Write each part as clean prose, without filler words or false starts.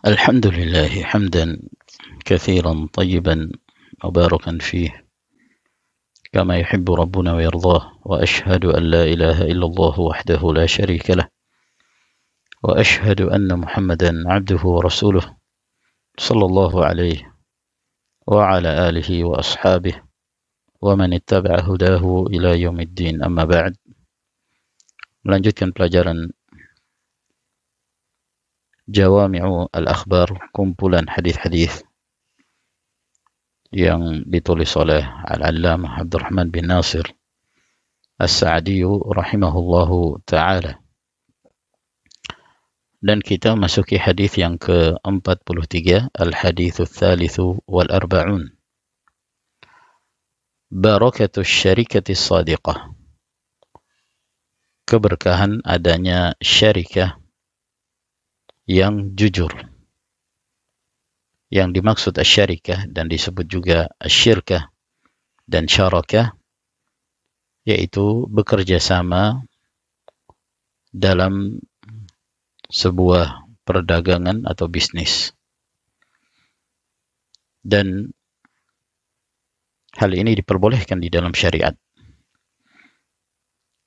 الحمد لله حمدا كثيرا طيبا مباركا فيه كما يحب ربنا ويرضاه، وأشهد أن لا إله إلا الله وحده لا شريك له، وأشهد أن محمدا عبده ورسوله صلى الله عليه وعلى آله وأصحابه ومن اتبع هداه إلى يوم الدين. Amma ba'd. Melanjutkan pelajaran Jawami'u al-Akhbar, kumpulan hadis-hadis yang ditulis oleh Al-Allamah Abdurrahman bin Nasir As-Sa'di rahimahullahu ta'ala. Dan kita masuki hadis yang ke-43, al-haditsu tsalitsu wal arba'un. Barakatus syarikati shadiqah. Keberkahan adanya syarikah yang jujur. Yang dimaksud asyarikah dan disebut juga asyirkah dan syarakah, yaitu bekerja sama dalam sebuah perdagangan atau bisnis. Dan hal ini diperbolehkan di dalam syariat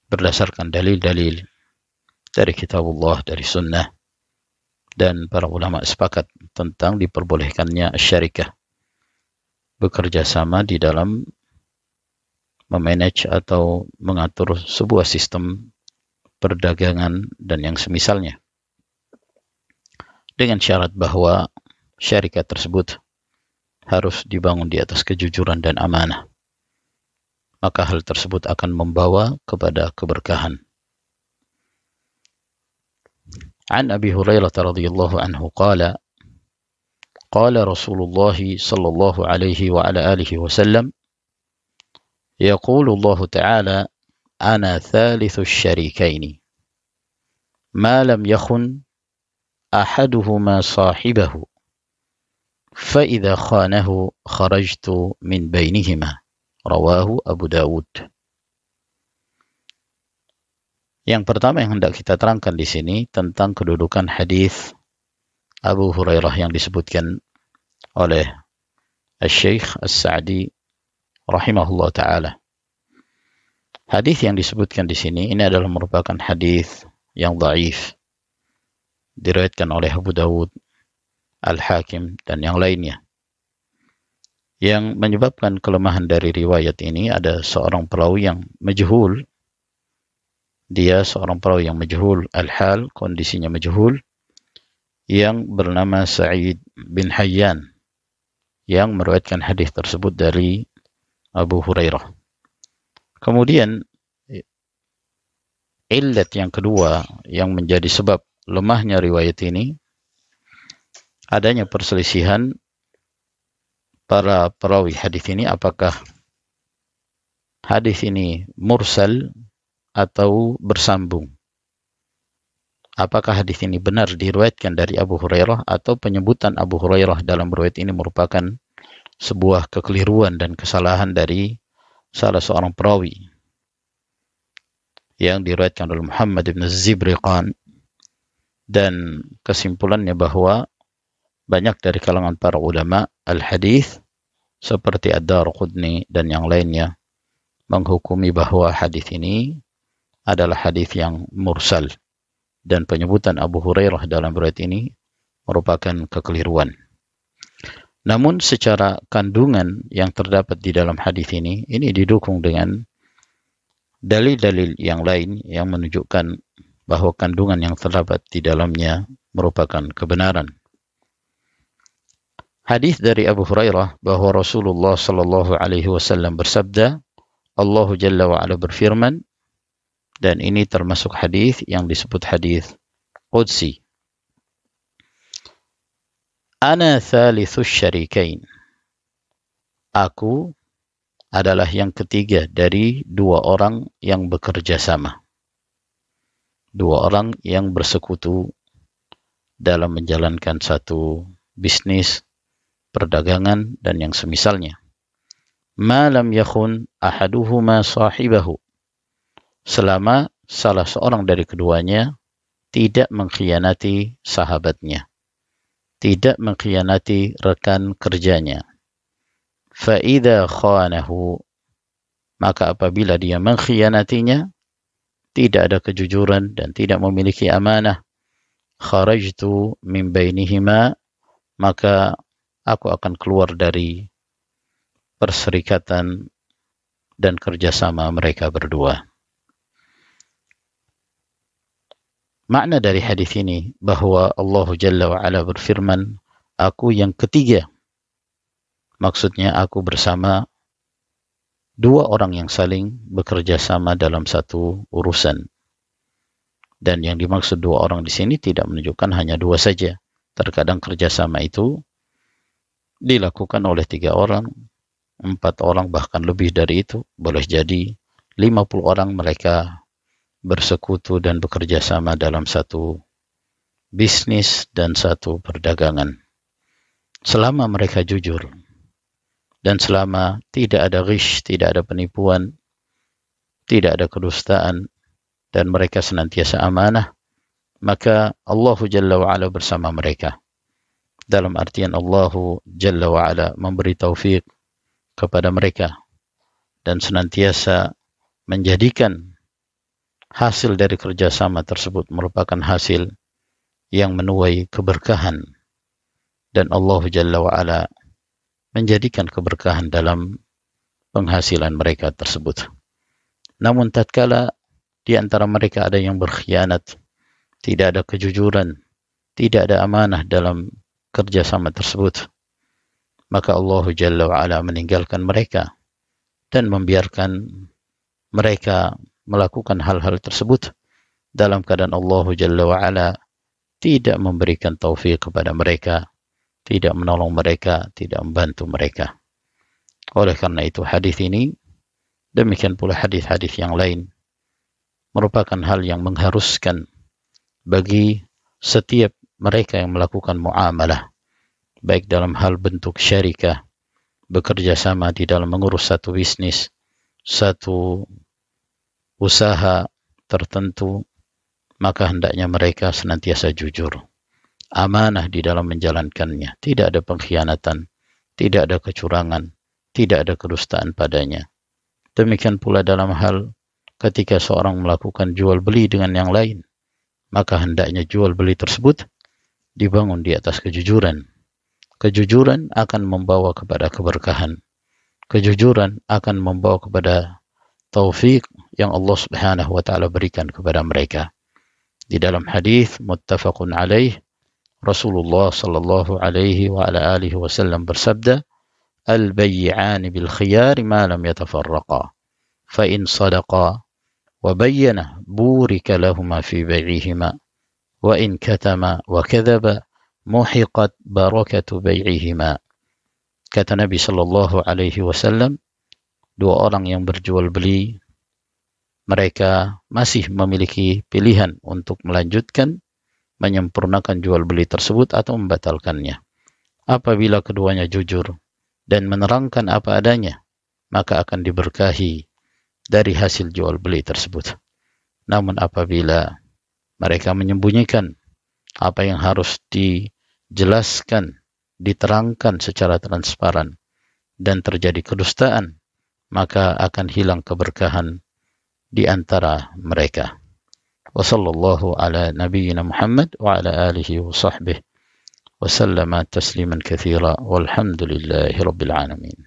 berdasarkan dalil-dalil dari kitabullah, dari sunnah, dan para ulama sepakat tentang diperbolehkannya syarikah, bekerja sama di dalam memanage atau mengatur sebuah sistem perdagangan dan yang semisalnya, dengan syarat bahwa syarikat tersebut harus dibangun di atas kejujuran dan amanah. Maka hal tersebut akan membawa kepada keberkahan. An Abi Hurairah radhiyallahu anhu qala qala Rasulullah sallallahu alaihi wa ala alihi wasallam yaqulu Allah ta'ala ana thalithu asy-syarikaini ma lam yakhun ahaduhuma sahibahu fa idza khanahu kharajtu min bainihima. Rawahu Abu Dawud. Yang pertama yang hendak kita terangkan di sini tentang kedudukan hadis Abu Hurairah yang disebutkan oleh Asy-Syaikh As-Sa'di rahimahullah taala. Hadis yang disebutkan di sini ini adalah merupakan hadis yang dhaif, diriwayatkan oleh Abu Dawud, Al-Hakim dan yang lainnya. Yang menyebabkan kelemahan dari riwayat ini ada seorang perawi yang majhul. Dia seorang perawi yang majhul al-hal, kondisinya majhul, yang bernama Sa'id bin Hayyan, yang meriwayatkan hadis tersebut dari Abu Hurairah. Kemudian illat yang kedua yang menjadi sebab lemahnya riwayat ini, adanya perselisihan para perawi hadis ini, apakah hadis ini mursal atau bersambung. Apakah hadis ini benar diriwayatkan dari Abu Hurairah atau penyebutan Abu Hurairah dalam riwayat ini merupakan sebuah kekeliruan dan kesalahan dari salah seorang perawi yang diriwayatkan oleh Muhammad bin Zibriqan. Dan kesimpulannya bahwa banyak dari kalangan para ulama al-hadis seperti Ad-Darqutni dan yang lainnya menghukumi bahwa hadis ini adalah hadis yang mursal dan penyebutan Abu Hurairah dalam riwayat ini merupakan kekeliruan. Namun secara kandungan yang terdapat di dalam hadis ini didukung dengan dalil-dalil yang lain yang menunjukkan bahwa kandungan yang terdapat di dalamnya merupakan kebenaran. Hadis dari Abu Hurairah bahwa Rasulullah sallallahu alaihi wasallam bersabda, Allah Jalla wa Ala berfirman, dan ini termasuk hadis yang disebut hadis qudsi. Ana thalithu syarikain. Aku adalah yang ketiga dari dua orang yang bekerja sama. Dua orang yang bersekutu dalam menjalankan satu bisnis, perdagangan dan yang semisalnya. Ma lam yakhun ahaduhuma sahibahu. Selama salah seorang dari keduanya tidak mengkhianati sahabatnya. tidak mengkhianati rekan kerjanya. فَإِذَا خَانَهُ, maka apabila dia mengkhianatinya, tidak ada kejujuran dan tidak memiliki amanah, kharajtu min bainihima, maka aku akan keluar dari perserikatan dan kerjasama mereka berdua. Makna dari hadis ini bahwa Allah Jalla wa'ala berfirman, aku yang ketiga. Maksudnya aku bersama dua orang yang saling bekerja sama dalam satu urusan. Dan yang dimaksud dua orang di sini tidak menunjukkan hanya dua saja. Terkadang kerjasama itu dilakukan oleh 3 orang, 4 orang, bahkan lebih dari itu. Boleh jadi 50 orang mereka bersekutu dan bekerja sama dalam satu bisnis dan satu perdagangan. Selama mereka jujur dan selama tidak ada ghish, tidak ada penipuan, tidak ada kedustaan, dan mereka senantiasa amanah, maka Allah Jalla wa'ala bersama mereka. Dalam artian Allah Jalla wa'ala memberi taufik kepada mereka dan senantiasa menjadikan hasil dari kerjasama tersebut merupakan hasil yang menuai keberkahan, dan Allah Jalla wa'ala menjadikan keberkahan dalam penghasilan mereka tersebut. Namun tatkala di antara mereka ada yang berkhianat, tidak ada kejujuran, tidak ada amanah dalam kerjasama tersebut, maka Allah Jalla wa'ala meninggalkan mereka dan membiarkan mereka melakukan hal-hal tersebut dalam keadaan Allah Jalla wa'ala tidak memberikan taufik kepada mereka, tidak menolong mereka, tidak membantu mereka. Oleh karena itu hadis ini, demikian pula hadis-hadis yang lain, merupakan hal yang mengharuskan bagi setiap mereka yang melakukan muamalah, baik dalam hal bentuk syarikah, bekerja sama di dalam mengurus satu bisnis, satu usaha tertentu, maka hendaknya mereka senantiasa jujur, amanah di dalam menjalankannya, tidak ada pengkhianatan, tidak ada kecurangan, tidak ada kedustaan padanya. Demikian pula dalam hal ketika seorang melakukan jual beli dengan yang lain, maka hendaknya jual beli tersebut dibangun di atas kejujuran. Kejujuran akan membawa kepada keberkahan. Kejujuran akan membawa kepada taufik yang Allah Subhanahu wa taala berikan kepada mereka. Di dalam hadis muttafaqun alaih, Rasulullah sallallahu alaihi wa ala alihi wasallam bersabda, "Al-bay'an bil khiyar ma lam yatafarraqa, fa in sadaqa wa bayyana burika lahumā fi bay'ihima, wa in katama wa kadzaba muhiqat barakatu bay'ihima." Kata Nabi sallallahu alaihi wasallam, dua orang yang berjual beli, mereka masih memiliki pilihan untuk melanjutkan, menyempurnakan jual beli tersebut atau membatalkannya. Apabila keduanya jujur dan menerangkan apa adanya, maka akan diberkahi dari hasil jual beli tersebut. Namun apabila mereka menyembunyikan apa yang harus dijelaskan, diterangkan secara transparan, dan terjadi kedustaan, maka akan hilang keberkahan di antara mereka. Wa sallallahu ala nabiyyina Muhammad wa ala alihi wa sahbihi wa sallama tasliman katsira walhamdulillahi rabbil alamin.